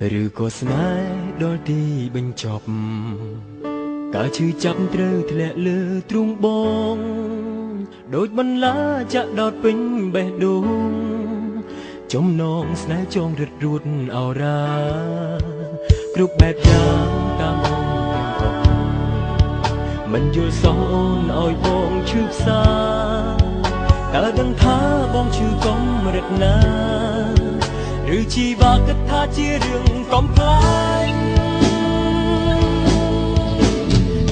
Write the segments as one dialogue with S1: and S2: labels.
S1: ឬក៏ស្នេហ៍ដល់ទីបញ្ចប់ការឈឺចាប់ត្រូវធ្លាក់លើទ្រូងបងដូចបន្លាចាក់ដោតពេញបេះដូងចំណងស្នេហ៍ចងរឹតរួតអរ៉ាគ្រប់បែបយ៉ាងតាមអូនទាំងអស់មិនយល់សោះអូនឲ្យបងឈឺផ្សាតើដឹងថាបងឈឺកំរិតណាឬជីវ៉ាគិតថាជារឿងកំប្លែង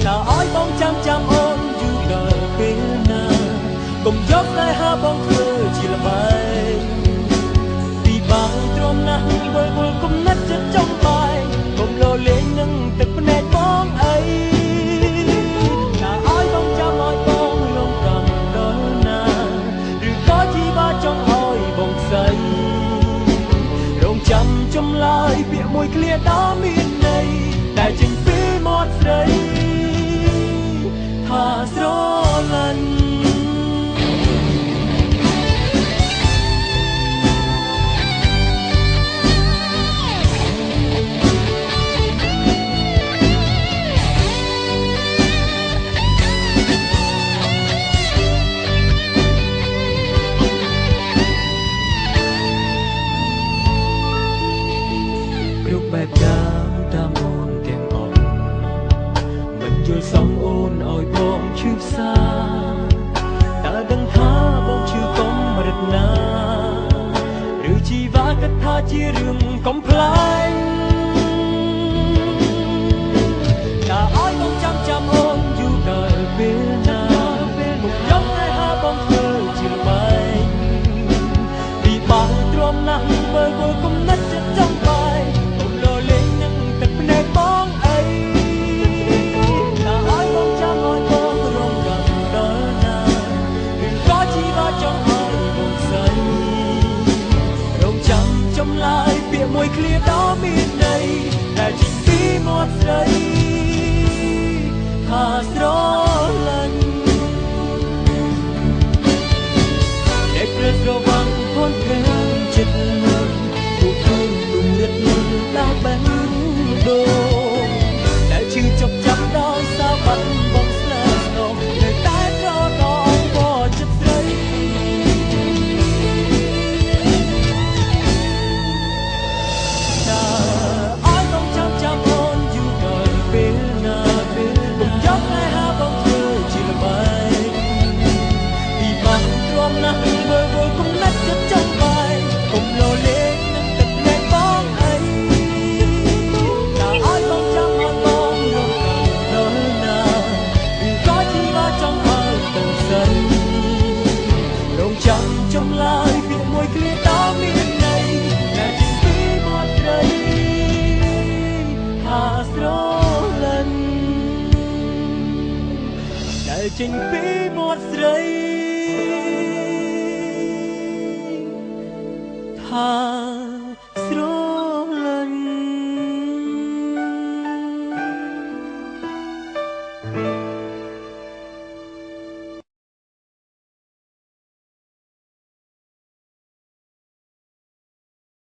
S1: តើឲ្យបងចាំអូនយូរដល់ពេលណាកុំយកតែហាបងធ្វើជាល្បែងពីបងទ្រាំណាស់វិលវល់គំនិតចិត្តចង់បាយកុំលោលេងនឹងទឹកភ្នែកបងអីតើឲ្យបងចាំឲ្យបងលងកំដល់ណាឬក៏ជីវ៉ាចង់ឲ្យបងស្អីចាំចម្លើយពាក្យមួយឃ្លាដ៏មានន័យដែលចេញពីមាត់ស្រីថាស្រឡាញ់បែបយ៉ាងតាមអូនទាំងអស់មិនយល់សមអូនឲ្យបងឈឺផ្សាតើដឹងថាបងឈឺកំរិតណាឬជីវ៉ាគិតថាជារឿងកំប្លែងតើឲ្យបងចាំអូនយូរដល់ពេលណាមកយកតែហាបងធ្វើជាល្បែងពីបងទ្រាំណាស់មើលវល់គំនិតចិត្តចង់បាយបងអីតើឲ្យបងចាំឲ្យបងរងកំដល់ណាឬក៏ជីវ៉ាចង់ឲ្យបងស្អីរងចាំចម្លើយពាក្យមួយឃ្លាដ៏មានន័យដែលចេញពីមាត់ស្រីថាស្រឡាញ់អ្នកព្រឹស្រវាំងខ្លួនពេលចិត្តពួកខ្លួនលំរិតដល់បែបដូងដែលឈឺចុកចាប់ដោយសារបាត់បងស្នេហ៍ស្នងនៅតែត្រដងបចិត្តស្រីតើឲ្យបងចាំអូនយូរដល់ពេលណាបងយកតែហាបងធ្វើជាល្បែងពីបងទ្រាំណាស់មើលវល់គំនិតចិត្តចង់បាយកុំលោលេងនឹងទឹកភ្នែកបងអីចាំចម្លើយពាក្យមួយឃ្លាដ៏មានន័យដែលចេញពីមាត់ស្រីថាស្រឡាញ់ដែលចេញពីមាត់ស្រីថាស្រ